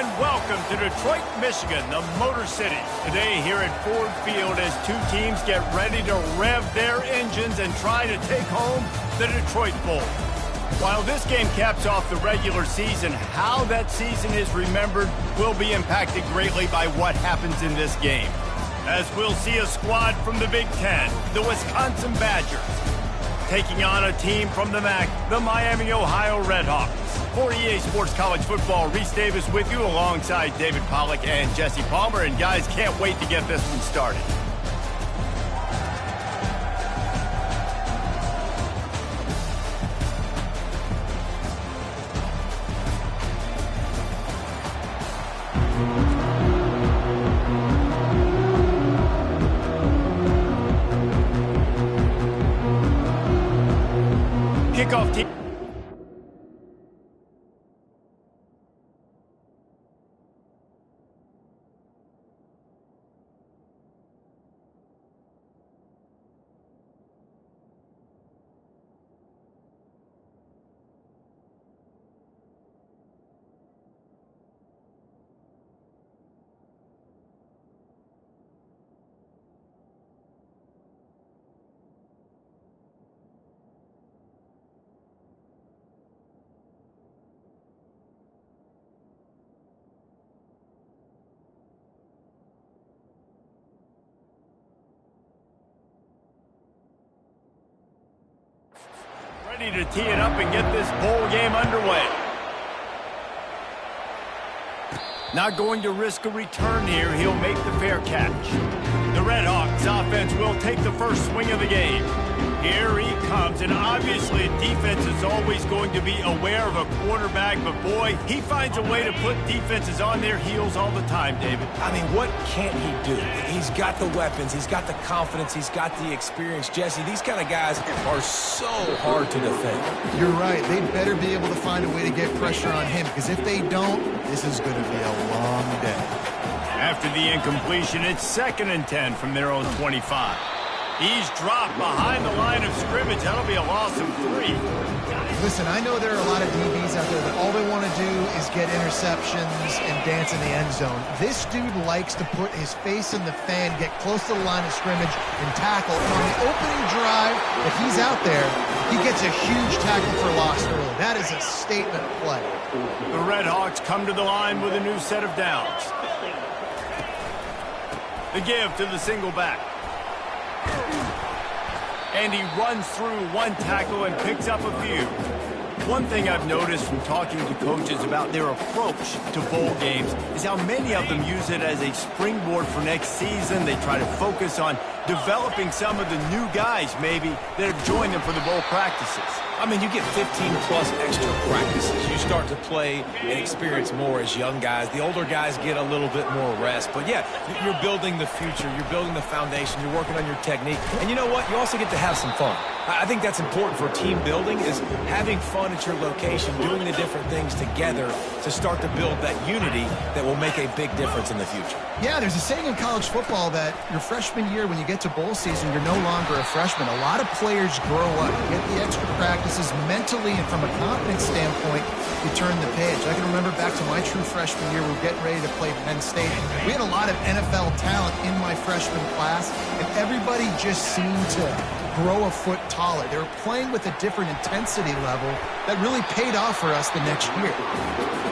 and welcome to Detroit, Michigan, the Motor City. Today here at Ford Field as two teams get ready to rev their engines and try to take home the Detroit Bowl. While this game caps off the regular season, how that season is remembered will be impacted greatly by what happens in this game. As we'll see a squad from the Big Ten, the Wisconsin Badgers, taking on a team from the MAC, the Miami, Ohio Redhawks. For EA Sports College Football, Reese Davis with you alongside David Pollack and Jesse Palmer. And guys, can't wait to get this one started. Kickoff team. Ready to tee it up and get this bowl game underway. Not going to risk a return here. He'll make the fair catch. The Redhawks offense will take the first swing of the game. Here he comes, and obviously defense is always going to be aware of a quarterback, but boy, he finds a way to put defenses on their heels all the time, David. I mean, what can't he do? He's got the weapons, he's got the confidence, he's got the experience. Jesse, these kind of guys are so hard to defend. You're right. They better be able to find a way to get pressure on him, because if they don't, this is going to be a long day. After the incompletion, it's 2nd and 10 from their own 25. He's dropped behind the line of scrimmage. That'll be a loss of 3. Listen, I know there are a lot of DBs out there that all they want to do is get interceptions and dance in the end zone. This dude likes to put his face in the fan, get close to the line of scrimmage, and tackle. And on the opening drive, if he's out there, he gets a huge tackle for loss early. That is a statement play. The Redhawks come to the line with a new set of downs. The give to the single back. And he runs through one tackle and picks up a few. One thing I've noticed from talking to coaches about their approach to bowl games is how many of them use it as a springboard for next season. They try to focus on developing some of the new guys, maybe, that have joined them for the bowl practices. I mean, you get 15-plus extra practices. You start to play and experience more as young guys. The older guys get a little bit more rest. But, yeah, you're building the future. You're building the foundation. You're working on your technique. And you know what? You also get to have some fun. I think that's important for team building, is having fun at your location, doing the different things together to start to build that unity that will make a big difference in the future. Yeah, there's a saying in college football that your freshman year, when you get to bowl season, you're no longer a freshman. A lot of players grow up, get the extra practices mentally, and from a confidence standpoint, you turn the page. I can remember back to my true freshman year, we were getting ready to play Penn State. We had a lot of NFL talent in my freshman class, and everybody just seemed to grow a foot taller. They were playing with a different intensity level that really paid off for us the next year.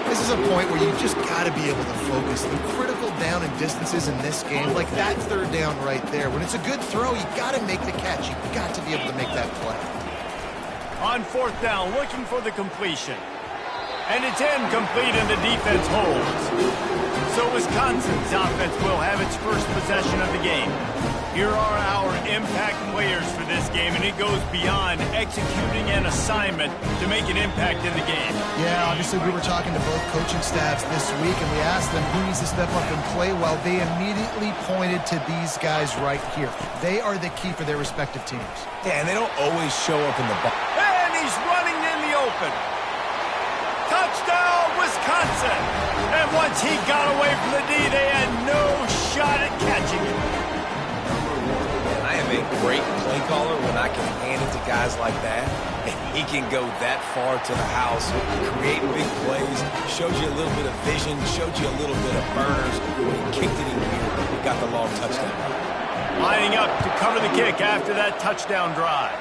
This is a point where you just got to be able to focus. The critical down and distances in this game, like that third down right there. When it's a good throw, you got to make the catch. You got to be able to make that play. On 4th down, looking for the completion. And it's incomplete, and the defense holds. So Wisconsin's offense will have its first possession of the game. Here are our impact players for this game, and it goes beyond executing an assignment to make an impact in the game. Yeah, obviously we were talking to both coaching staffs this week, and we asked them who needs to step up and play well. They immediately pointed to these guys right here. They are the key for their respective teams. Yeah, and they don't always show up in the box. And he's running in the open. Touchdown, Wisconsin! And once he got away from the D, they had no shot at catching him. I am a great play caller when I can hand it to guys like that, and he can go that far to the house, create big plays, showed you a little bit of vision, showed you a little bit of burners. When he kicked it in here, he got the long touchdown. Lining up to cover the kick after that touchdown drive.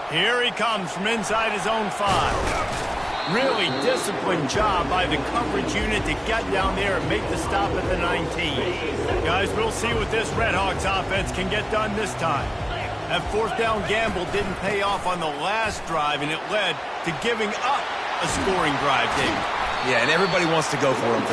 Here he comes from inside his own 5. Really disciplined job by the coverage unit to get down there and make the stop at the 19. Guys, we'll see what this Red Hawks offense can get done this time. That fourth down gamble didn't pay off on the last drive, and it led to giving up a scoring drive, David. Yeah, and everybody wants to go for him,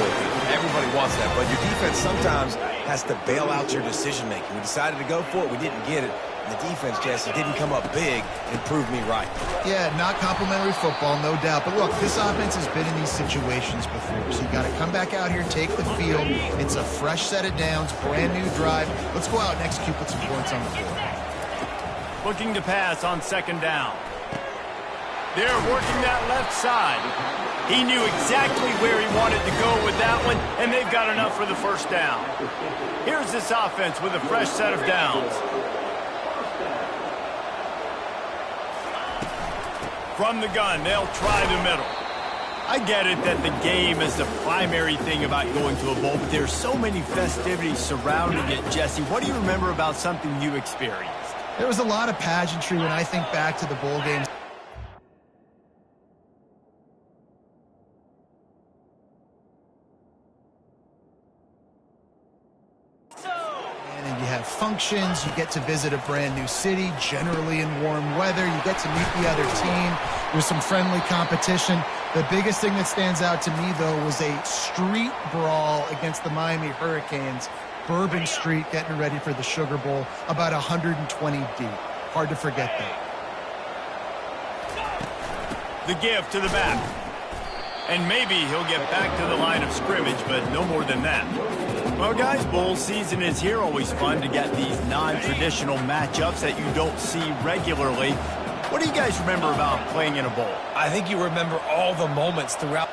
everybody wants that, but your defense sometimes has to bail out your decision-making. We decided to go for it, we didn't get it. The defense, Jesse, didn't come up big and prove me right. Yeah, not complimentary football, no doubt. But look, this offense has been in these situations before. So you got to come back out here, take the field. It's a fresh set of downs, brand new drive. Let's go out and execute with some points on the board. Looking to pass on second down. They're working that left side. He knew exactly where he wanted to go with that one, and they've got enough for the first down. Here's this offense with a fresh set of downs. From the gun, they'll try the middle. I get it that the game is the primary thing about going to a bowl, but there's so many festivities surrounding it, Jesse. What do you remember about something you experienced? There was a lot of pageantry when I think back to the bowl games. Functions, you get to visit a brand new city, generally in warm weather, you get to meet the other team, there's some friendly competition. The biggest thing that stands out to me, though, was a street brawl against the Miami Hurricanes. Bourbon Street getting ready for the Sugar Bowl, about 120 deep. Hard to forget that. The give to the back. And maybe he'll get back to the line of scrimmage, but no more than that. Well, guys, bowl season is here. Always fun to get these non-traditional matchups that you don't see regularly. What do you guys remember about playing in a bowl? I think you remember all the moments throughout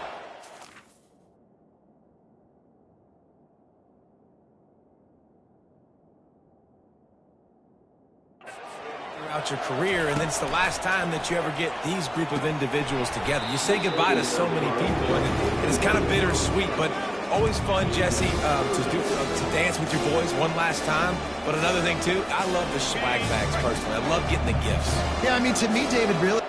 your career, and then it's the last time that you ever get these group of individuals together. You say goodbye to so many people, and it's kind of bittersweet, but always fun, Jesse, to dance with your boys one last time. But another thing, too, I love the swag bags personally. I love getting the gifts. Yeah, I mean, to me, David, really,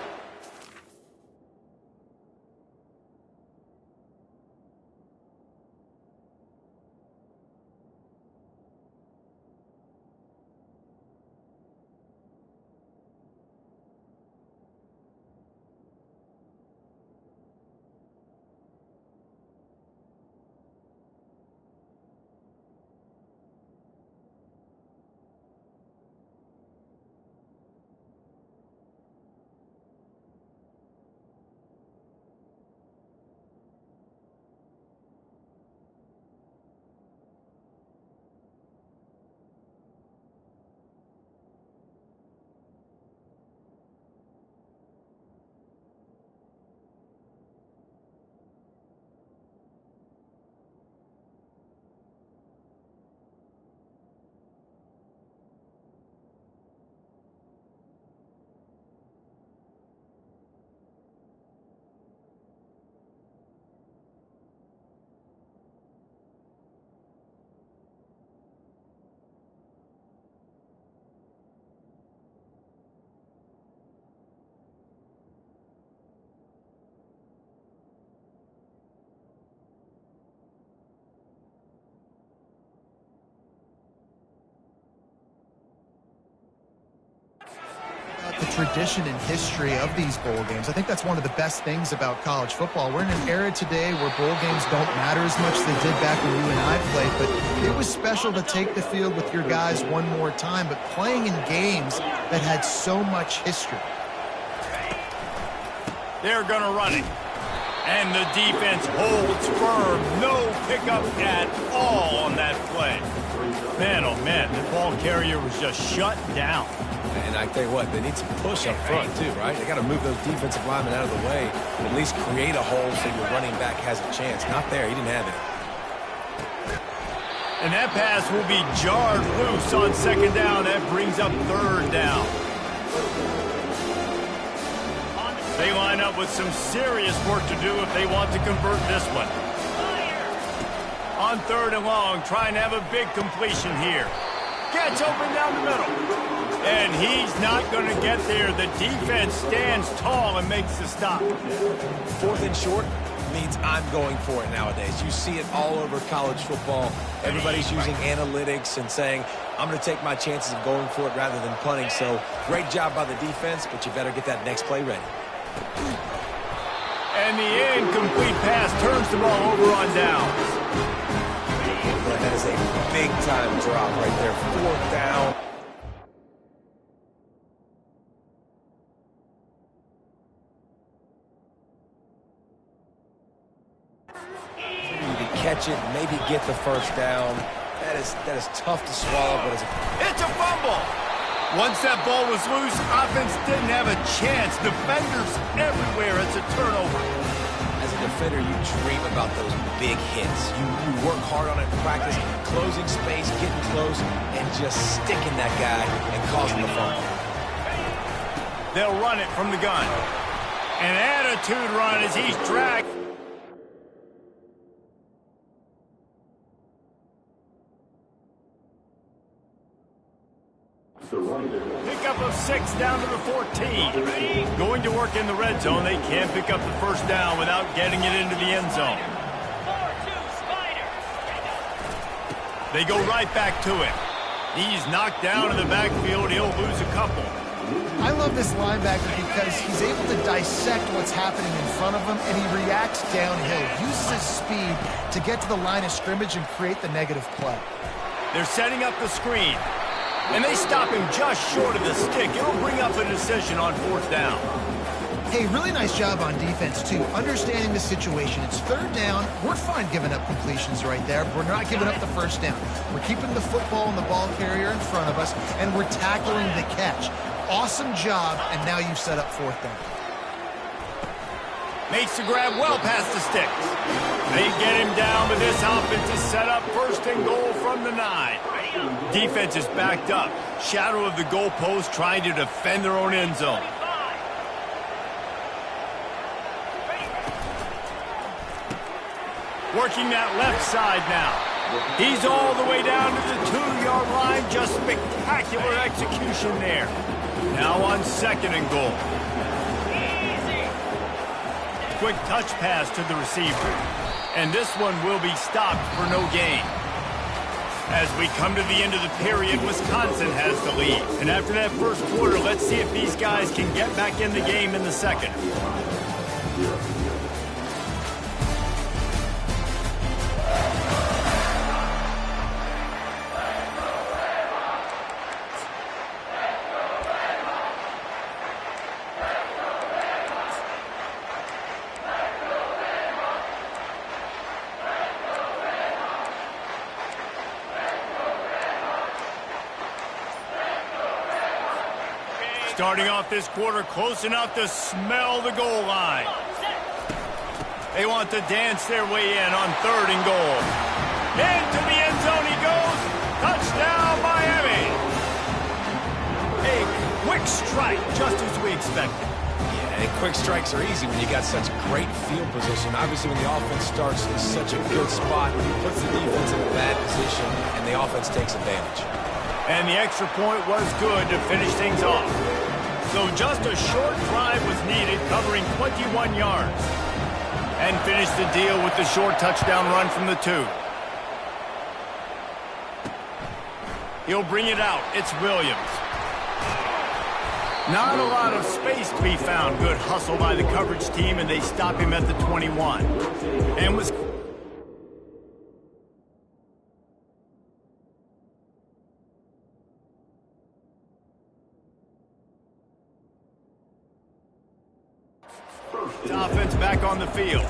the tradition and history of these bowl games. I think that's one of the best things about college football. We're in an era today where bowl games don't matter as much as they did back when you and I played, but it was special to take the field with your guys one more time, but playing in games that had so much history. They're going to run it. And the defense holds firm. No pickup at all on that play. Man, oh man, the ball carrier was just shut down. And I tell you what, they need some push up front too, right? They got to move those defensive linemen out of the way and at least create a hole so your running back has a chance. Not there. He didn't have it. And that pass will be jarred loose on second down. That brings up third down. They line up with some serious work to do if they want to convert this one. On third and long, trying to have a big completion here. Gets open down the middle. And he's not going to get there. The defense stands tall and makes the stop. Fourth and short means I'm going for it nowadays. You see it all over college football. Everybody's using analytics and saying, I'm going to take my chances of going for it rather than punting. So great job by the defense, but you better get that next play ready. And the incomplete pass turns the ball over on downs. That is a big-time drop right there. Fourth down. You can catch it, maybe get the first down. That is tough to swallow, but it's a fumble. Once that ball was loose, offense didn't have a chance. Defenders everywhere. It's a turnover. As a defender, you dream about those big hits. You work hard on it in practice, closing space, getting close, and just sticking that guy and causing the fumble. They'll run it from the gun. An attitude run as he's dragged. Pickup of 6 down to the 14. Going to work in the red zone. They can't pick up the first down without getting it into the end zone. They go right back to it. He's knocked down in the backfield. He'll lose a couple. I love this linebacker because he's able to dissect what's happening in front of him, and he reacts downhill, uses his speed to get to the line of scrimmage and create the negative play. They're setting up the screen. And they stop him just short of the stick. It'll bring up a decision on fourth down. Hey, really nice job on defense, too. Understanding the situation. It's third down. We're fine giving up completions right there. We're not giving up the first down. We're keeping the football and the ball carrier in front of us, and we're tackling the catch. Awesome job, and now you've set up fourth down. Makes the grab well past the sticks. They get him down, but this offense is set up first and goal from the 9. Defense is backed up. Shadow of the goalpost trying to defend their own end zone. Working that left side now. He's all the way down to the 2-yard line. Just spectacular execution there. Now on second and goal. Quick touch pass to the receiver. And this one will be stopped for no gain. As we come to the end of the period, Wisconsin has the lead. And after that first quarter, let's see if these guys can get back in the game in the second. Starting off this quarter close enough to smell the goal line. They want to dance their way in on third and goal. Into the end zone he goes. Touchdown, Miami. A quick strike, just as we expected. Yeah, and quick strikes are easy when you got such great field position. Obviously, when the offense starts in such a good spot, puts the defense in a bad position, and the offense takes advantage. And the extra point was good to finish things off. So just a short drive was needed, covering 21 yards. And finished the deal with the short touchdown run from the 2. He'll bring it out. It's Williams. Not a lot of space to be found. Good hustle by the coverage team, and they stop him at the 21. And was... offense back on the field.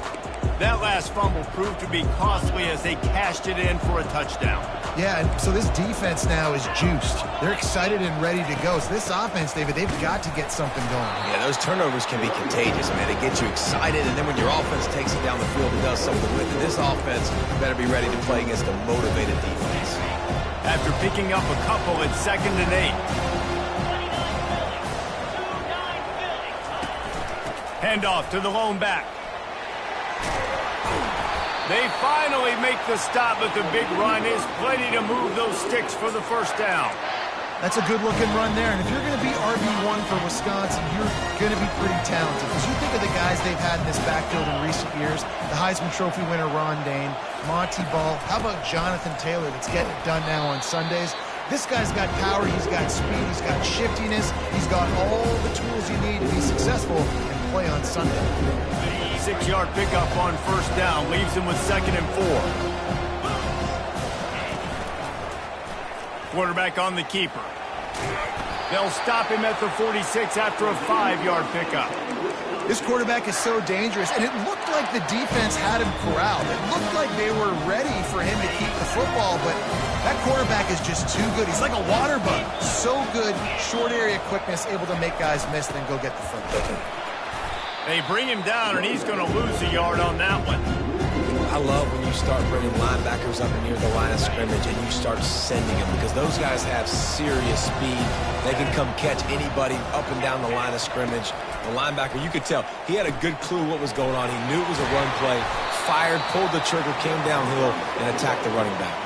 That last fumble proved to be costly as they cashed it in for a touchdown. Yeah, and so this defense now is juiced. They're excited and ready to go. So this offense, David, they've got to get something going. Yeah, those turnovers can be contagious, man. It gets you excited, and then when your offense takes it down the field and does something with it, this offense better be ready to play against a motivated defense. after picking up a couple at 2nd and 8. Handoff to the lone back. They finally make the stop, but the big run is plenty to move those sticks for the first down. That's a good-looking run there, and if you're going to be RB1 for Wisconsin, you're going to be pretty talented. Because you think of the guys they've had in this backfield in recent years, the Heisman Trophy winner Ron Dayne, Monty Ball, how about Jonathan Taylor that's getting it done now on Sundays? This guy's got power, he's got speed, he's got shiftiness, he's got all the tools you need to be successful and play on Sunday. 6-yard pickup on first down, leaves him with 2nd and 4. Quarterback on the keeper. They'll stop him at the 46 after a 5-yard pickup. This quarterback is so dangerous, and it looked like the defense had him corralled. It looked like they were ready for him to keep the football, but that quarterback is just too good. He's like a water bug. So good, short area quickness, able to make guys miss, then go get the football. They bring him down, and he's going to lose a yard on that one. I love when you start bringing linebackers up near the line of scrimmage and you start sending them, because those guys have serious speed. They can come catch anybody up and down the line of scrimmage. The linebacker, you could tell, he had a good clue what was going on. He knew it was a run play, fired, pulled the trigger, came downhill, and attacked the running back.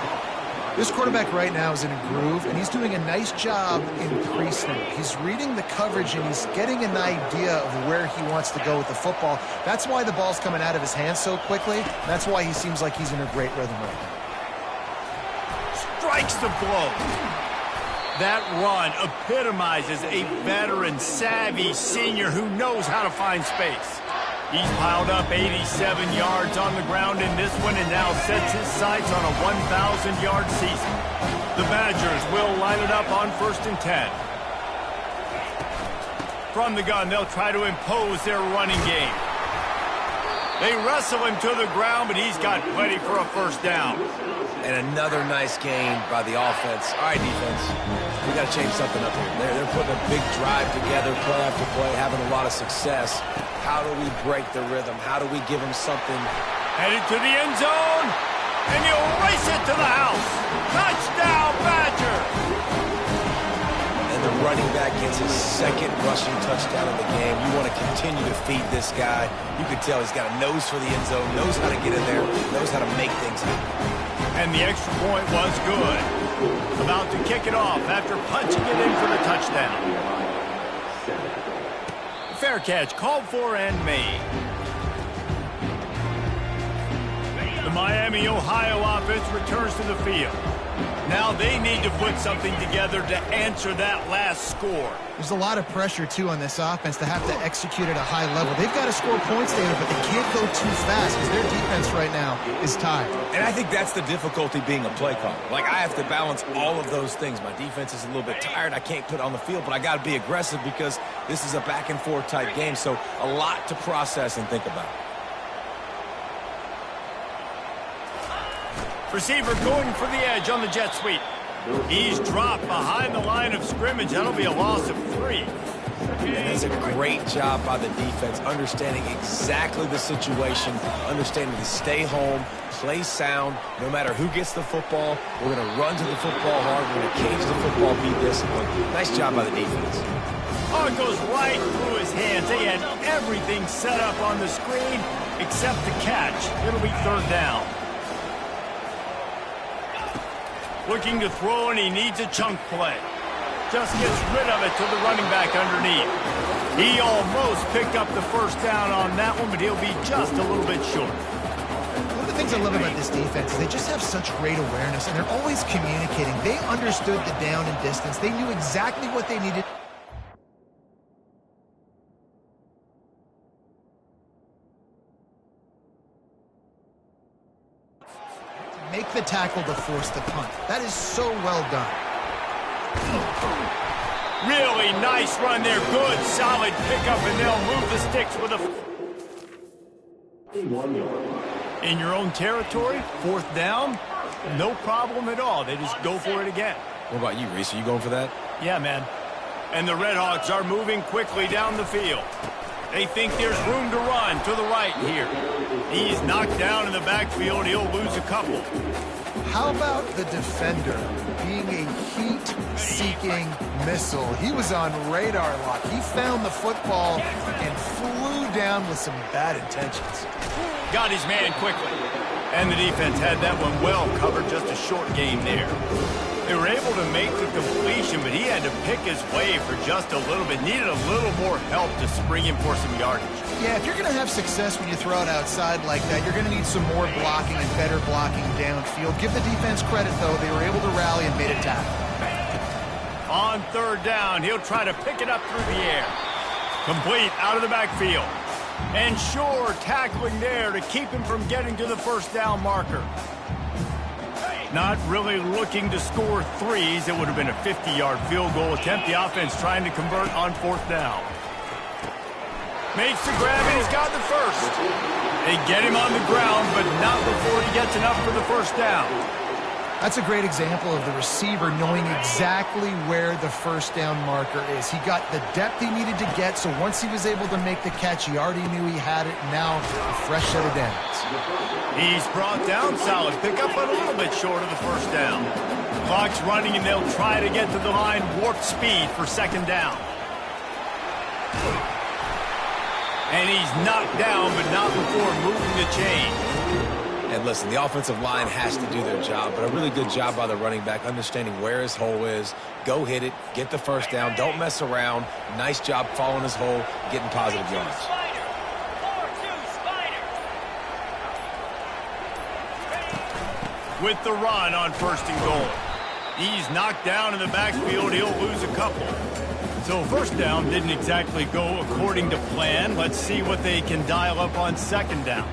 This quarterback right now is in a groove, and he's doing a nice job in pre-snap. He's reading the coverage, and he's getting an idea of where he wants to go with the football. That's why the ball's coming out of his hands so quickly. That's why he seems like he's in a great rhythm right now. Strikes the blow. That run epitomizes a veteran, savvy senior who knows how to find space. He's piled up 87 yards on the ground in this one and now sets his sights on a 1,000-yard season. The Badgers will line it up on 1st and 10. From the gun, they'll try to impose their running game. They wrestle him to the ground, but he's got plenty for a first down. And another nice gain by the offense. All right, defense, we got to change something up here. They're putting a big drive together, play after play, having a lot of success. How do we break the rhythm? How do we give them something? Headed to the end zone, and he'll race it to the house. Touchdown, Badger! And the running back gets his 2nd rushing touchdown of the game. You want to continue to feed this guy. You can tell he's got a nose for the end zone, knows how to get in there, knows how to make things happen. And the extra point was good. About to kick it off after punching it in for the touchdown. Fair catch, called for and made. The Miami, Ohio offense returns to the field. Now they need to put something together to answer that last score. There's a lot of pressure, too, on this offense to have to execute at a high level. They've got to score points, David, but they can't go too fast because their defense right now is tired. And I think that's the difficulty being a play caller. Like, I have to balance all of those things. My defense is a little bit tired. I can't put it on the field, but I got to be aggressive because this is a back-and-forth type game, so a lot to process and think about. Receiver going for the edge on the jet sweep. He's dropped behind the line of scrimmage. That'll be a loss of 3. And that's a great job by the defense, understanding exactly the situation, understanding to stay home, play sound. No matter who gets the football, we're going to run to the football hard. We're going to cage the football, be disciplined. Nice job by the defense. Oh, it goes right through his hands. They had everything set up on the screen except the catch. It'll be 3rd down. Looking to throw, and he needs a chunk play. Just gets rid of it to the running back underneath. He almost picked up the first down on that one, but he'll be just a little bit short. One of the things I love about this defense is they just have such great awareness, and they're always communicating. They understood the down and distance. They knew exactly what they needed. Make the tackle to force the punt. That is so well done. Really nice run there. Good, solid pickup, and they'll move the sticks with a... In your own territory, 4th down, no problem at all. They just go for it again. What about you, Reese? Are you going for that? Yeah, man. And the Redhawks are moving quickly down the field. They think there's room to run to the right here. He's knocked down in the backfield. He'll lose a couple. How about the defender? being a heat-seeking missile. He was on radar lock. He found the football and flew down with some bad intentions. Got his man quickly. And the defense had that one well covered, just a short game there. They were able to make the completion, but he had to pick his way for just a little bit. Needed a little more help to spring him for some yardage. Yeah, if you're going to have success when you throw it outside like that, you're going to need some more blocking and better blocking downfield. Give the defense credit, though. They were able to rally and made a tackle. On third down, he'll try to pick it up through the air. Complete out of the backfield. And Shore tackling there to keep him from getting to the first down marker. Not really looking to score threes. It would have been a 50-yard field goal attempt. The offense trying to convert on fourth down. Makes the grab, and he's got the first. They get him on the ground, but not before he gets enough for the first down. That's a great example of the receiver knowing exactly where the first down marker is. He got the depth he needed to get, so once he was able to make the catch, he already knew he had it. Now, a fresh set of downs. He's brought down solid. Pick up a little bit short of the first down. Clock's running, and they'll try to get to the line warp speed for second down. And he's knocked down, but not before moving the chain. And listen, the offensive line has to do their job, but a really good job by the running back, understanding where his hole is. Go hit it, get the first down, don't mess around. Nice job following his hole, getting positive yards. With the run on first and goal. He's knocked down in the backfield. He'll lose a couple. So first down didn't exactly go according to plan. Let's see what they can dial up on second down.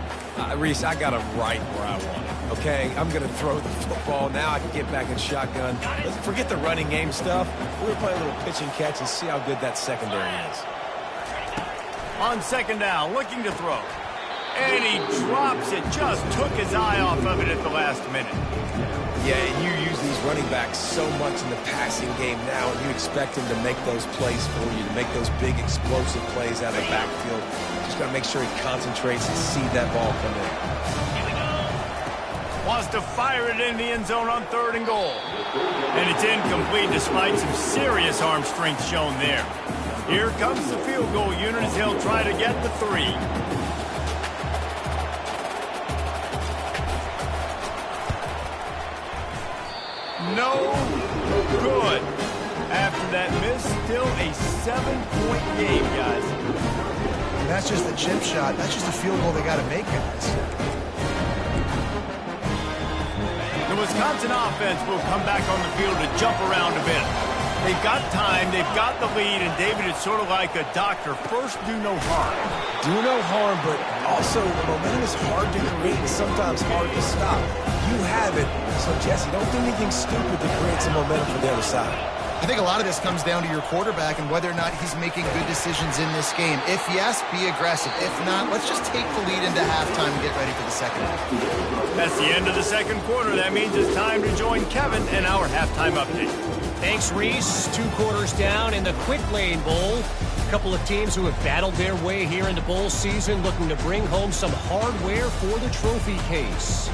Reese, I got him right where I want it, okay? I'm going to throw the football. Now I can get back in shotgun. Let's forget the running game stuff. We're going to play a little pitch and catch and see how good that secondary is. On second down, looking to throw. And he drops it. Just took his eye off of it at the last minute. Yeah, you use these running backs so much in the passing game now, and you expect them to make those plays for you, to make those big explosive plays out of the backfield. Just got to make sure he concentrates and see that ball come in. Wants to fire it in the end zone on third and goal. And it's incomplete despite some serious arm strength shown there. Here comes the field goal unit as he'll try to get the three. No good. After that miss, still a 7-point game, guys. And that's just the chip shot. That's just a field goal they got to make, guys. The Wisconsin offense will come back on the field to jump around a bit. They've got time, they've got the lead, and David, it's sort of like a doctor. First, do no harm. Do no harm, but also the momentum is hard to create and sometimes hard to stop. You have it, so Jesse, don't do anything stupid to create some momentum for the other side. I think a lot of this comes down to your quarterback and whether or not he's making good decisions in this game. If yes, be aggressive. If not, let's just take the lead into halftime and get ready for the second half. That's the end of the second quarter. That means it's time to join Kevin in our halftime update. Thanks, Reese. 2 quarters down in the Quick Lane Bowl. A couple of teams who have battled their way here into bowl season looking to bring home some hardware for the trophy case.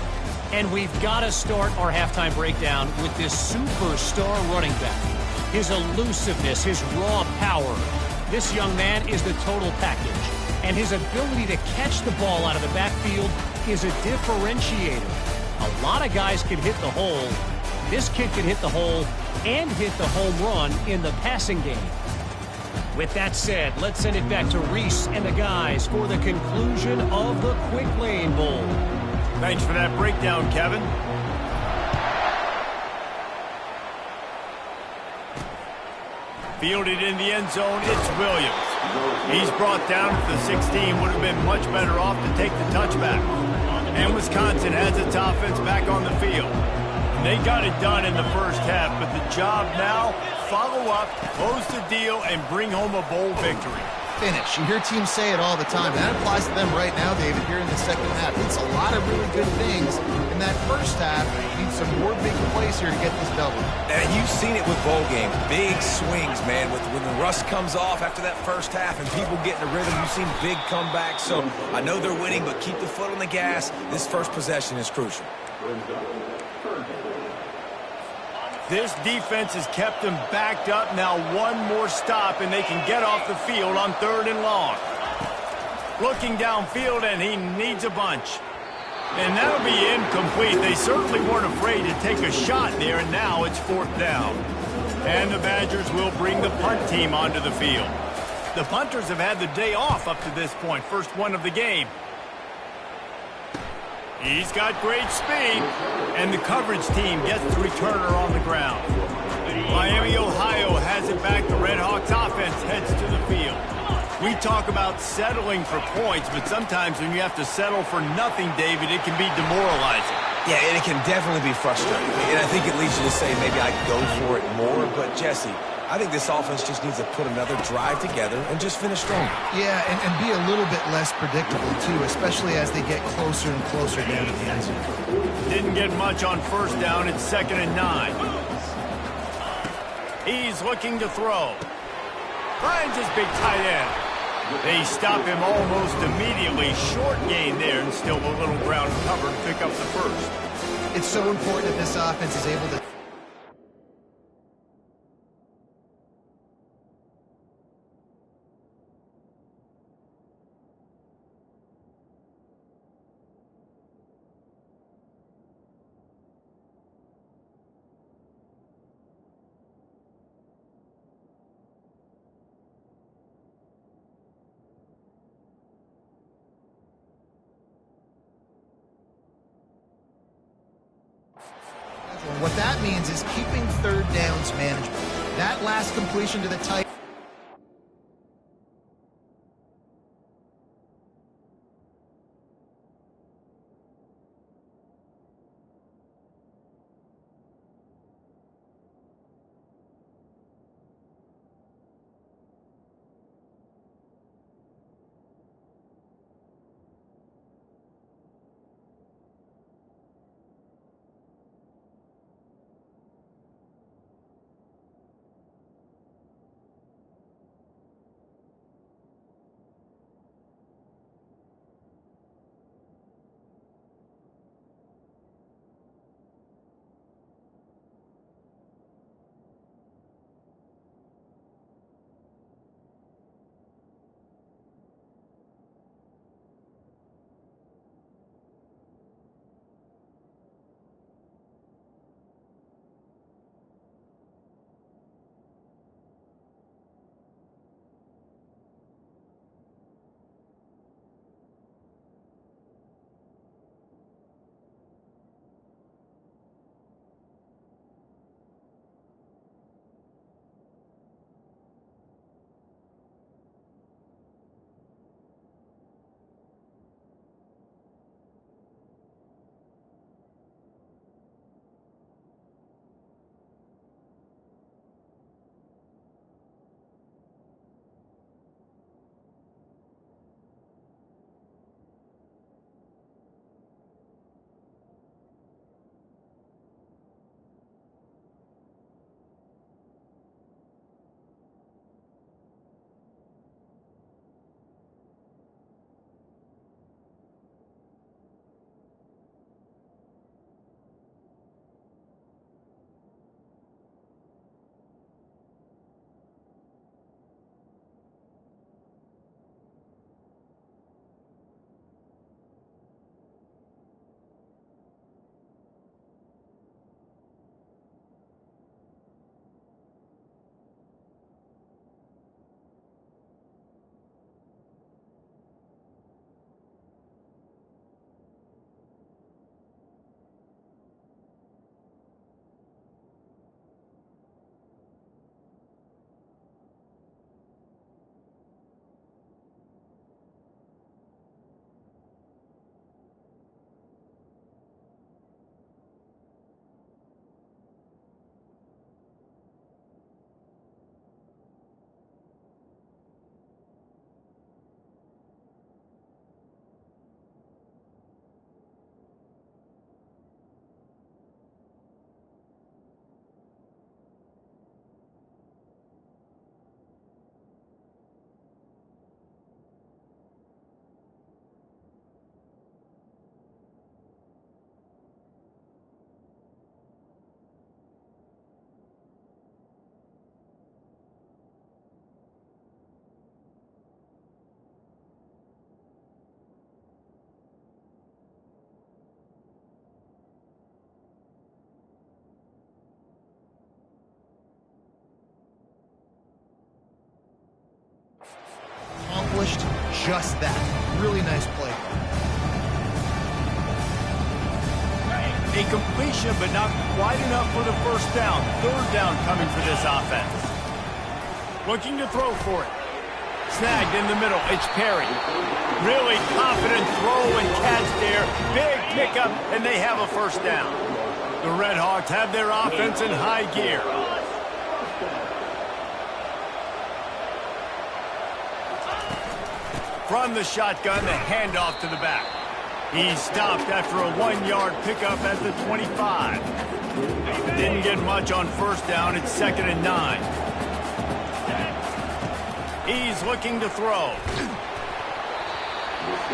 And we've got to start our halftime breakdown with this superstar running back. His elusiveness, his raw power. This young man is the total package. And his ability to catch the ball out of the backfield is a differentiator. A lot of guys can hit the hole. This kid can hit the hole and hit the home run in the passing game. With that said, let's send it back to Reese and the guys for the conclusion of the Quick Lane Bowl. Thanks for that breakdown, Kevin. Fielded in the end zone, it's Williams. He's brought down at the 16, would have been much better off to take the touchback. And Wisconsin has its offense back on the field. And they got it done in the first half, but the job now, follow up, close the deal, and bring home a bowl victory. Finish. You hear teams say it all the time. That applies to them right now, David, here in the second half. It's a lot of really good things. In that first half, you need some more big plays here to get this double. And you've seen it with bowl games. Big swings, man. When the rust comes off after that first half and people get in the rhythm, you've seen big comebacks. So I know they're winning, but keep the foot on the gas. This first possession is crucial. This defense has kept them backed up. Now one more stop, and they can get off the field on 3rd and long. Looking downfield, and he needs a bunch. And that'll be incomplete. They certainly weren't afraid to take a shot there, and now it's 4th down. And the Badgers will bring the punt team onto the field. The punters have had the day off up to this point. First one of the game. He's got great speed, and the coverage team gets the returner on the ground. Miami, Ohio has it back. The Redhawks offense heads to the field. We talk about settling for points, but sometimes when you have to settle for nothing, David, it can be demoralizing. Yeah, and it can definitely be frustrating. And I think it leads you to say maybe I go for it more. But, Jesse, I think this offense just needs to put another drive together and just finish strong. Yeah, and be a little bit less predictable, too, especially as they get closer and closer down to the end zone. Didn't get much on 1st down. It's 2nd and 9. He's looking to throw. Finds his big tight end. They stop him almost immediately. Short gain there, and still a little ground cover to pick up the first. It's so important that this offense is able to... What that means is keeping 3rd downs manageable. That last completion to the tight accomplished just that. Really nice play. A completion, but not quite enough for the first down. Third down coming for this offense. Looking to throw for it. Snagged in the middle. It's Perry. Really confident throw and catch there. Big pickup, and they have a first down. The Red Hawks have their offense in high gear. From the shotgun, the handoff to the back. He stopped after a 1-yard pickup at the 25. Didn't get much on first down. It's 2nd and 9. He's looking to throw.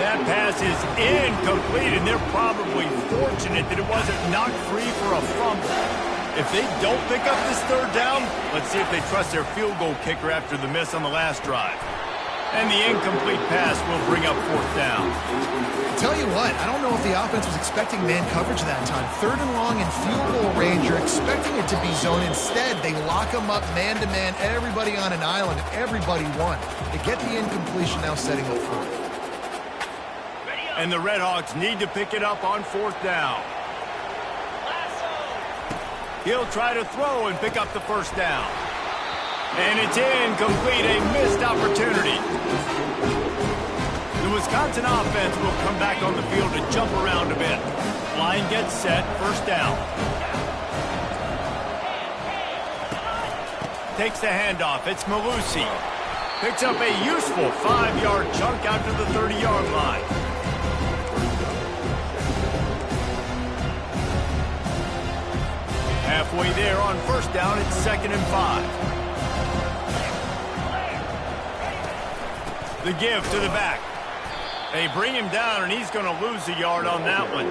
That pass is incomplete, and they're probably fortunate that it wasn't knocked free for a fumble. If they don't pick up this third down, let's see if they trust their field goal kicker after the miss on the last drive. And the incomplete pass will bring up fourth down. Tell you what, I don't know if the offense was expecting man coverage that time. 3rd and long in field goal range, you're expecting it to be zone. Instead, they lock them up man-to-man, everybody on an island, everybody won. They get the incompletion, now setting up fourth. And the Red Hawks need to pick it up on fourth down. He'll try to throw and pick up the first down. And it's incomplete, a missed opportunity. The Wisconsin offense will come back on the field to jump around a bit. Line gets set, first down. Takes the handoff, it's Malusi. Picks up a useful 5-yard chunk out to the 30-yard line. Halfway there on first down, it's 2nd and 5. The give to the back. They bring him down, and he's going to lose a yard on that one.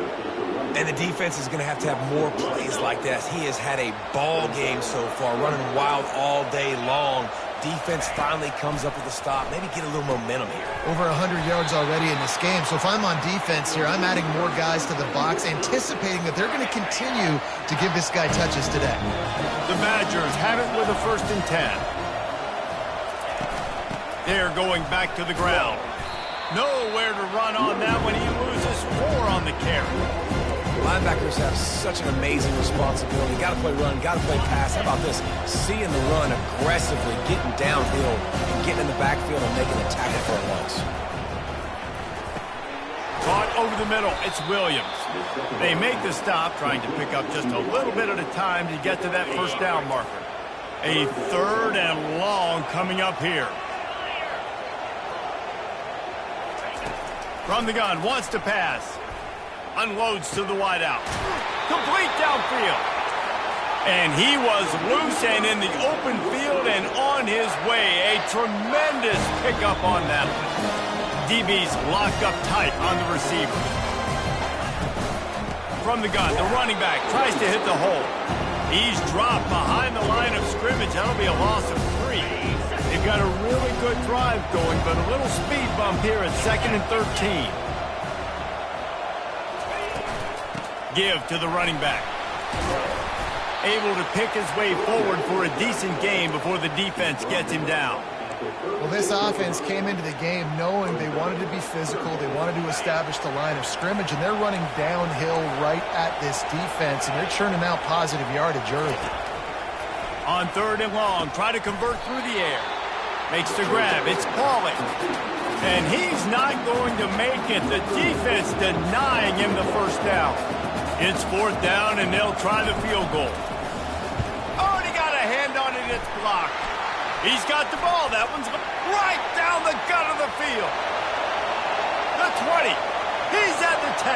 And the defense is going to have more plays like that. He has had a ball game so far, running wild all day long. Defense finally comes up with a stop. Maybe get a little momentum here. Over 100 yards already in this game. So if I'm on defense here, I'm adding more guys to the box, anticipating that they're going to continue to give this guy touches today. The Badgers have it with a 1st and 10. They're going back to the ground. Nowhere to run on that one. He loses 4 on the carry. Linebackers have such an amazing responsibility. Got to play run, got to play pass. How about this? Seeing the run aggressively, getting downhill, and getting in the backfield and making a tackle for a loss. Caught over the middle. It's Williams. They make the stop, trying to pick up just a little bit at a time to get to that first down marker. A 3rd and long coming up here. From the gun, wants to pass. Unloads to the wideout. Complete downfield. And he was loose and in the open field and on his way. A tremendous pickup on that one. DB's locked up tight on the receiver. From the gun, the running back tries to hit the hole. He's dropped behind the line of scrimmage. That'll be a loss of 3. They've got a really good drive going, but a little speed bump here at 2nd and 13. Give to the running back. Able to pick his way forward for a decent game before the defense gets him down. Well, this offense came into the game knowing they wanted to be physical, they wanted to establish the line of scrimmage, and they're running downhill right at this defense, and they're churning out positive yardage early. On 3rd and long, try to convert through the air. Makes the grab. It's Pauly. And he's not going to make it. The defense denying him the first down. It's 4th down, and they'll try the field goal. Oh, and he got a hand on it. It's blocked. He's got the ball. That one's right down the gut of the field. The 20. He's at the 10.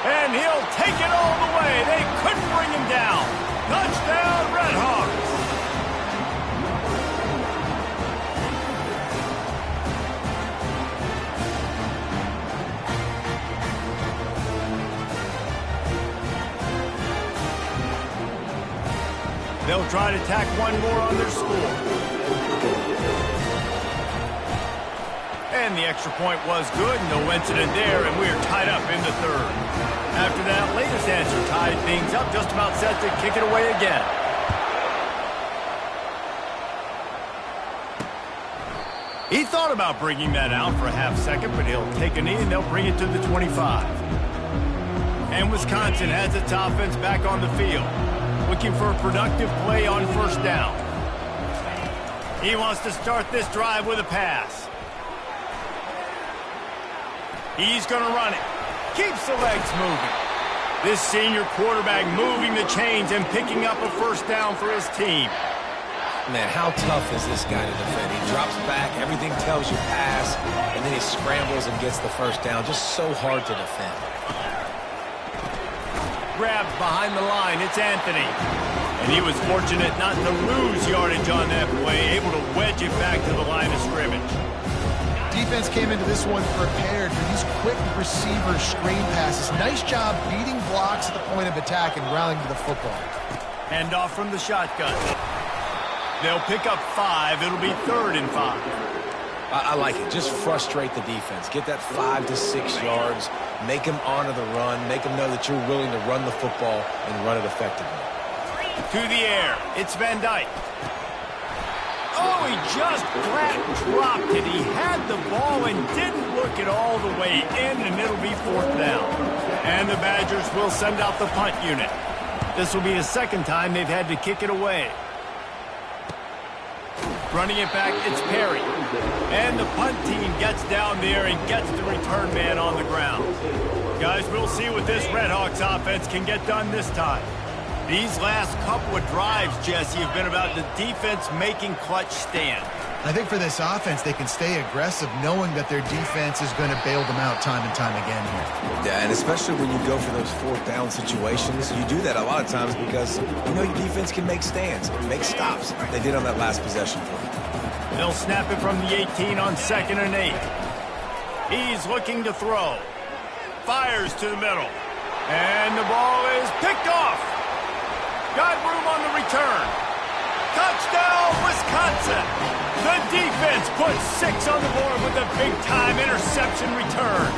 And he'll take it all the way. They couldn't bring him down. Touchdown, Red Hawks. They'll try to tack one more on their score. And the extra point was good. No incident there, and we're tied up in the 3rd. After that latest answer tied things up, just about set to kick it away again. He thought about bringing that out for a half second, but he'll take a knee and they'll bring it to the 25. And Wisconsin has its offense back on the field, looking for a productive play on first down. He wants to start this drive with a pass. He's going to run it. Keeps the legs moving. This senior quarterback moving the chains and picking up a first down for his team. Man, how tough is this guy to defend? He drops back, everything tells you pass, and then he scrambles and gets the first down. Just so hard to defend. Grabs behind the line. It's Anthony. And he was fortunate not to lose yardage on that play, able to wedge it back to the line of scrimmage. Defense came into this one prepared for these quick receiver screen passes. Nice job beating blocks at the point of attack and rallying to the football. Hand off from the shotgun. They'll pick up 5. It'll be 3rd and 5. I like it. Just frustrate the defense. Get that 5 to 6 yards. Make them honor the run. Make them know that you're willing to run the football and run it effectively. To the air. It's Van Dyke. Oh, he just flat dropped it. He had the ball and didn't look it all the way in, and it'll be 4th down. And the Badgers will send out the punt unit. This will be the second time they've had to kick it away. Running it back, it's Perry. And the punt team gets down there and gets the return man on the ground. Guys, we'll see what this Redhawks offense can get done this time. These last couple of drives, Jesse, have been about the defense making clutch stand. I think for this offense, they can stay aggressive knowing that their defense is going to bail them out time and time again here. Yeah, and especially when you go for those 4th down situations, you do that a lot of times because you know your defense can make stands, make stops. They did on that last possession for you. They'll snap it from the 18 on 2nd and 8. He's looking to throw. Fires to the middle. And the ball is picked off. Got room on the return. Touchdown, Wisconsin. The defense puts 6 on the board with a big-time interception return.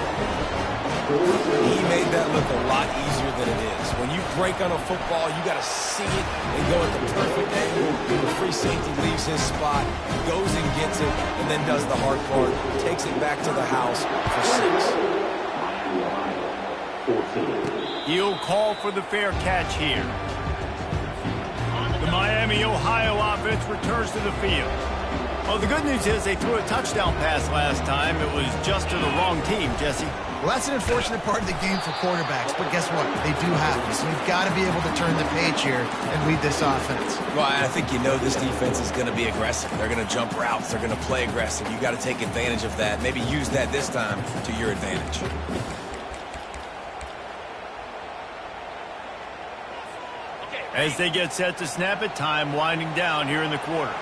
He made that look a lot easier than it is. When you break on a football, you got to see it and go at the perfect angle. The free safety leaves his spot, goes and gets it, and then does the hard part, takes it back to the house for 6. He'll call for the fair catch here. The Miami, Ohio offense returns to the field. Well, the good news is they threw a touchdown pass last time. It was just to the wrong team, Jesse. Well, that's an unfortunate part of the game for quarterbacks, but guess what? They do happen, so you've got to be able to turn the page here and lead this offense. Well, I think you know this defense is going to be aggressive. They're going to jump routes. They're going to play aggressive. You got to take advantage of that. Maybe use that this time to your advantage. As they get set to snap it, time winding down here in the quarter.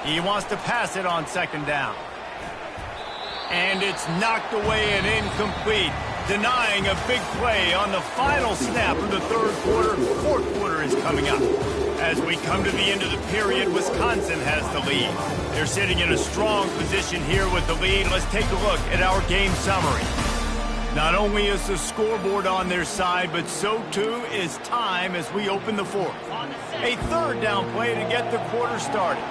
He wants to pass it on 2nd down. And it's knocked away and incomplete, denying a big play on the final snap of the 3rd quarter. 4th quarter is coming up. As we come to the end of the period, Wisconsin has the lead. They're sitting in a strong position here with the lead. Let's take a look at our game summary. Not only is the scoreboard on their side, but so too is time as we open the 4th. A 3rd down play to get the quarter started.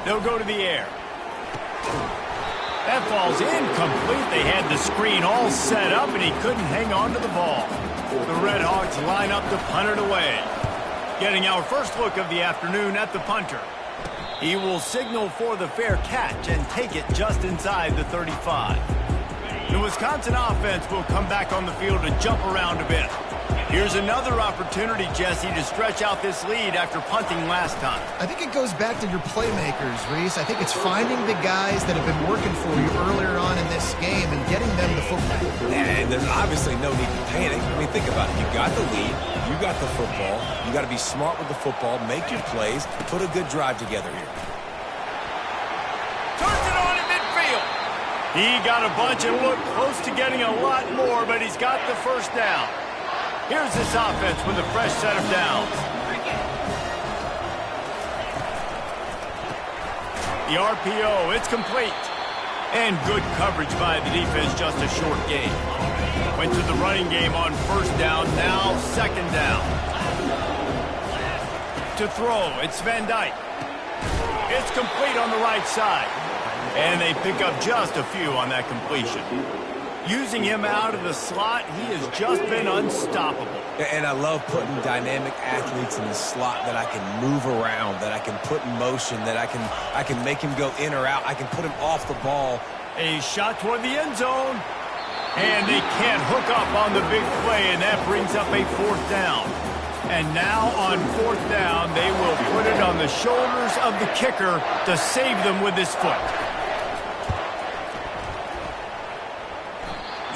They'll go to the air. That ball's incomplete. They had the screen all set up, and he couldn't hang on to the ball. The Redhawks line up to punt it away. Getting our first look of the afternoon at the punter. He will signal for the fair catch and take it just inside the 35. The Wisconsin offense will come back on the field to jump around a bit. Here's another opportunity, Jesse, to stretch out this lead after punting last time. I think it goes back to your playmakers, Reese. I think it's finding the guys that have been working for you earlier on in this game and getting them the football. And there's obviously no need to panic. I mean, think about it. You got the lead. You got the football. You got to be smart with the football, make your plays, put a good drive together here. Turns it on in midfield. He got a bunch and looked close to getting a lot more, but he's got the first down. Here's this offense with a fresh set of downs. The RPO, it's complete. And good coverage by the defense, just a short gain. Went to the running game on 1st down, now 2nd down. To throw, it's Van Dyke. It's complete on the right side. And they pick up just a few on that completion. Using him out of the slot, he has just been unstoppable. And I love putting dynamic athletes in the slot that I can move around, that I can put in motion, that I can make him go in or out. I can put him off the ball. A shot toward the end zone. And they can't hook up on the big play, and that brings up a 4th down. And now on 4th down, they will put it on the shoulders of the kicker to save them with his foot.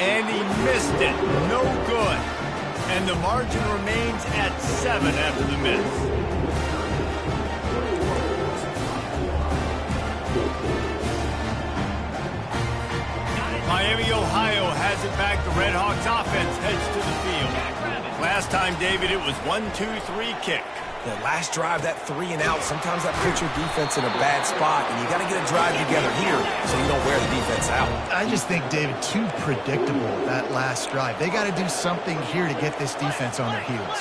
And he missed it. No good. And the margin remains at 7 after the miss. Miami, Ohio has it back. The Red Hawks offense heads to the field. Last time, David, it was 1-2-3 kick. The last drive, that 3 and out, sometimes that puts your defense in a bad spot, and you got to get a drive together here so you don't wear the defense out. I just think, David, too predictable, that last drive. They got to do something here to get this defense on their heels.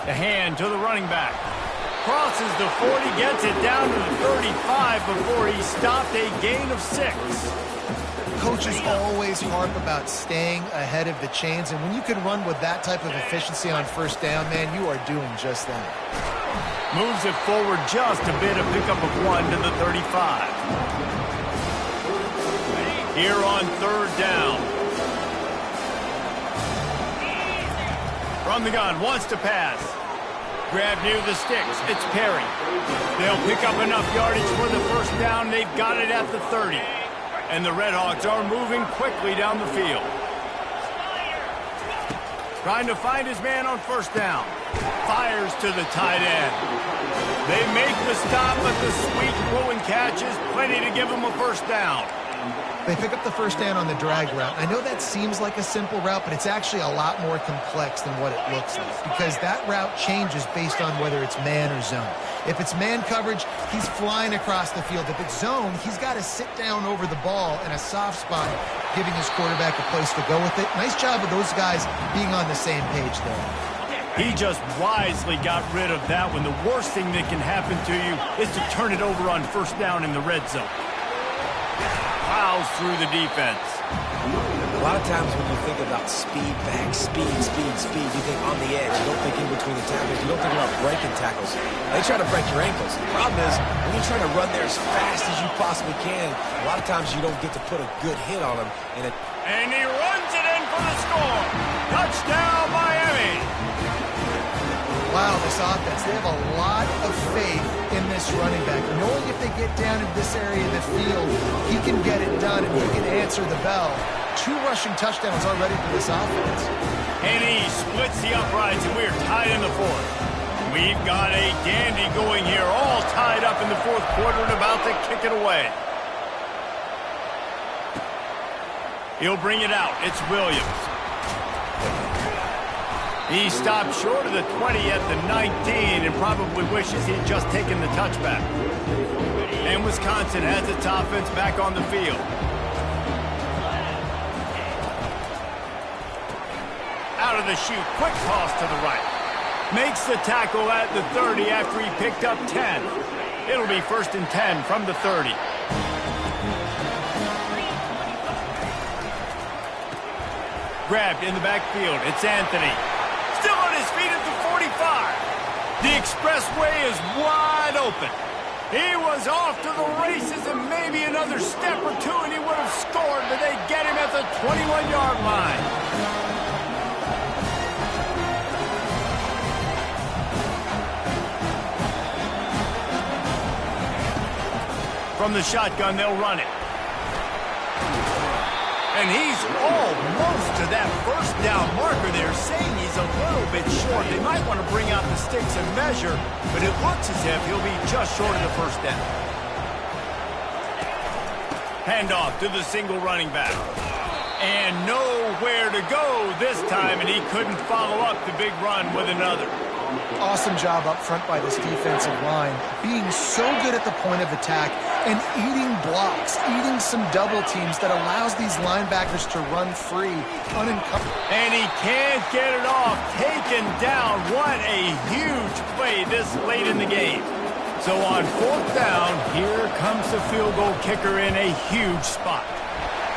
The hand to the running back. Crosses the 40, gets it down to the 35 before he stopped, a gain of 6. Coaches always harp about staying ahead of the chains, and when you can run with that type of efficiency on 1st down, man, you are doing just that. Moves it forward just a bit, a pickup of 1 to the 35. Here on 3rd down. From the gun, wants to pass. Grab near the sticks. It's Perry. They'll pick up enough yardage for the 1st down. They've got it at the 30. And the Red Hawks are moving quickly down the field. Trying to find his man on 1st down. Fires to the tight end. They make the stop, but the sweet throw and catch is plenty to give them a 1st down. They pick up the 1st down on the drag route. I know that seems like a simple route, but it's actually a lot more complex than what it looks like, because that route changes based on whether it's man or zone. If it's man coverage, he's flying across the field. If it's zone, he's got to sit down over the ball in a soft spot, giving his quarterback a place to go with it. Nice job of those guys being on the same page there. He just wisely got rid of that one. The worst thing that can happen to you is to turn it over on 1st down in the red zone. Plows through the defense. A lot of times when you think about speed back, speed, you think on the edge. You don't think in between the tackles. You don't think about breaking tackles. They try to break your ankles. The problem is when you're trying to run there as fast as you possibly can, a lot of times you don't get to put a good hit on them. And he runs it in for the score. Touchdown, Miami. Wow, this offense, they have a lot of faith in this running back. Knowing if they get down in this area of the field, he can get it done and he can answer the bell. 2 rushing touchdowns already for this offense. And he splits the uprights, and we're tied in the 4th. We've got a dandy going here, all tied up in the 4th quarter and about to kick it away. He'll bring it out. It's Williams. He stopped short of the 20 at the 19 and probably wishes he'd just taken the touchback. And Wisconsin has its offense back on the field. Out of the chute, quick toss to the right. Makes the tackle at the 30 after he picked up 10. It'll be 1st and 10 from the 30. Grabbed in the backfield. It's Anthony. Still on his feet at the 45. The expressway is wide open. He was off to the races and maybe another step or two and he would have scored, but they get him at the 21-yard line. From the shotgun, they'll run it. And he's almost to that 1st down marker there, saying he's a little bit short. They might want to bring out the sticks and measure, but it looks as if he'll be just short of the 1st down. Handoff to the single running back. And nowhere to go this time, and he couldn't follow up the big run with another. Awesome job up front by this defensive line, being so good at the point of attack and eating blocks, eating some double teams that allows these linebackers to run free, unencumbered. And he can't get it off. Taken down. What a huge play this late in the game. So on 4th down, here comes the field goal kicker in a huge spot.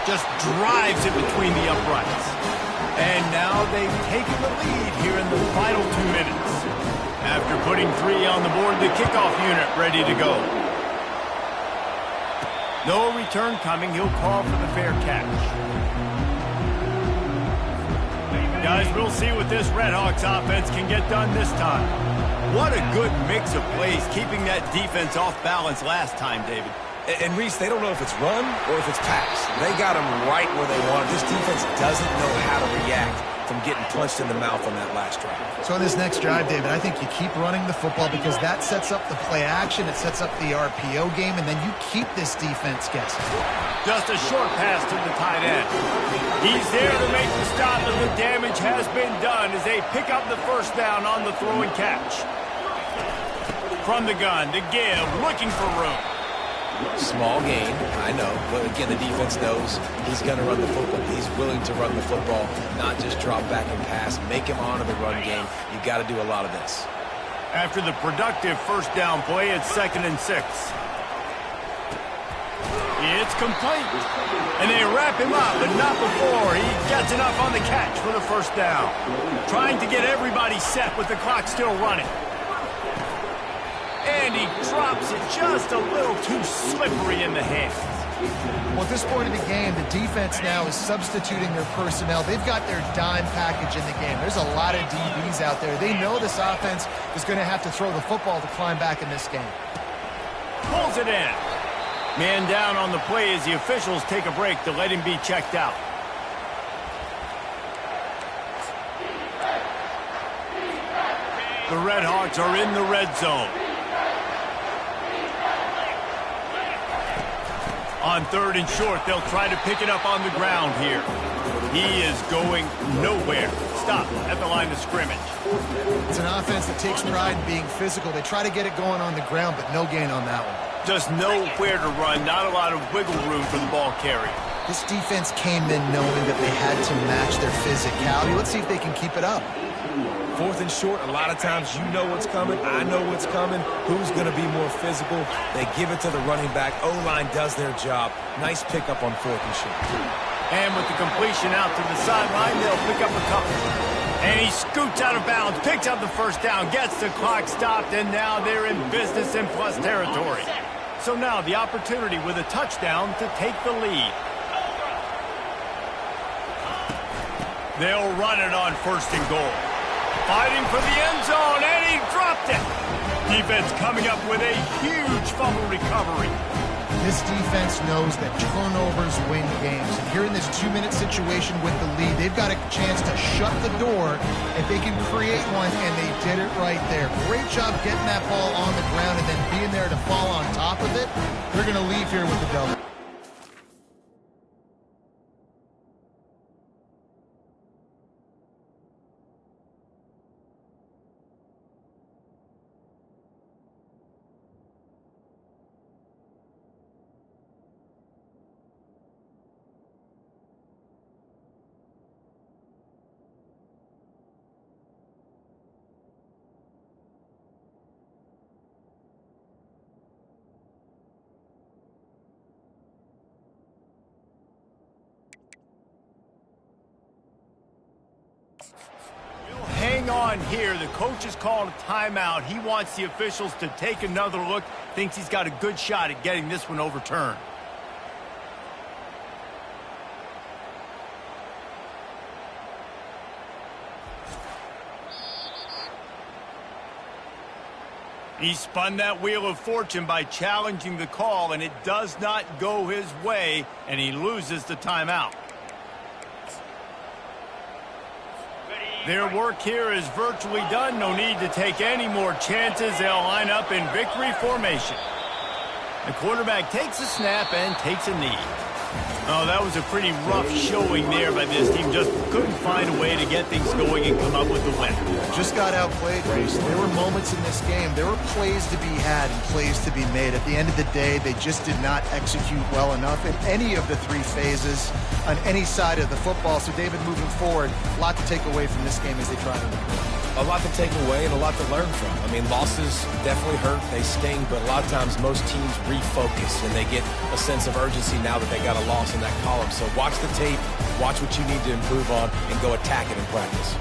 Just drives it between the uprights. And now they've taken the lead here in the final 2 minutes. After putting 3 on the board, the kickoff unit ready to go. No return coming. He'll call for the fair catch. Guys, we'll see what this Redhawks offense can get done this time. What a good mix of plays, keeping that defense off balance last time, David. And Reese, they don't know if it's run or if it's pass. They got them right where they want it. This defense doesn't know how to react from getting punched in the mouth on that last drive. So on this next drive, David, I think you keep running the football because that sets up the play action, it sets up the RPO game, and then you keep this defense guessing. Just a short pass to the tight end. He's there to make the stop, and the damage has been done as they pick up the first down on the throw and catch. From the gun to give, looking for room. Small gain, I know. But again, the defense knows he's going to run the football. He's willing to run the football, not just drop back and pass. Make him honor the run game. You got to do a lot of this. After the productive first down play, it's 2nd and 6. It's complete. And they wrap him up, but not before he gets enough on the catch for the first down. Trying to get everybody set with the clock still running. And he drops it just a little too slippery in the hands. Well, at this point of the game, the defense now is substituting their personnel. They've got their dime package in the game. There's a lot of DBs out there. They know this offense is going to have to throw the football to climb back in this game. Pulls it in. Man down on the play as the officials take a break to let him be checked out. The Redhawks are in the red zone. On 3rd and short, they'll try to pick it up on the ground here. He is going nowhere. Stop at the line of scrimmage. It's an offense that takes pride in being physical. They try to get it going on the ground, but no gain on that one. Just nowhere to run. Not a lot of wiggle room for the ball carrier. This defense came in knowing that they had to match their physicality. Let's see if they can keep it up. 4th and short, a lot of times you know what's coming. I know what's coming. Who's going to be more physical? They give it to the running back. O-line does their job. Nice pickup on 4th and short. And with the completion out to the sideline, they'll pick up a couple. And he scoots out of bounds, picks up the first down, gets the clock stopped, and now they're in business in plus territory. So now the opportunity with a touchdown to take the lead. They'll run it on 1st and goal. Fighting for the end zone, and he dropped it. Defense coming up with a huge fumble recovery. This defense knows that turnovers win games. And here in this 2-minute situation with the lead, they've got a chance to shut the door if they can create one, and they did it right there. Great job getting that ball on the ground and then being there to fall on top of it. They're going to leave here with the double. Hang on here. The coach has called a timeout. He wants the officials to take another look. Thinks he's got a good shot at getting this one overturned. He spun that wheel of fortune by challenging the call, and it does not go his way, and he loses the timeout. Their work here is virtually done. No need to take any more chances. They'll line up in victory formation. The quarterback takes a snap and takes a knee. Oh, that was a pretty rough showing there by this team. Just couldn't find a way to get things going and come up with the win. Just got outplayed, Reese. There were moments in this game. There were plays to be had and plays to be made. At the end of the day, they just did not execute well enough in any of the three phases on any side of the football. So, David, moving forward, a lot to take away from this game as they try to win. A lot to take away and a lot to learn from. I mean, losses definitely hurt. They sting, but a lot of times most teams refocus and they get a sense of urgency now that they got a loss in that column. So watch the tape, watch what you need to improve on, and go attack it in practice.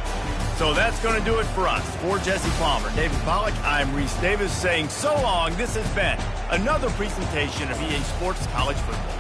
So that's going to do it for us. For Jesse Palmer, David Pollack, I'm Reese Davis saying so long. This has been another presentation of EA Sports College Football.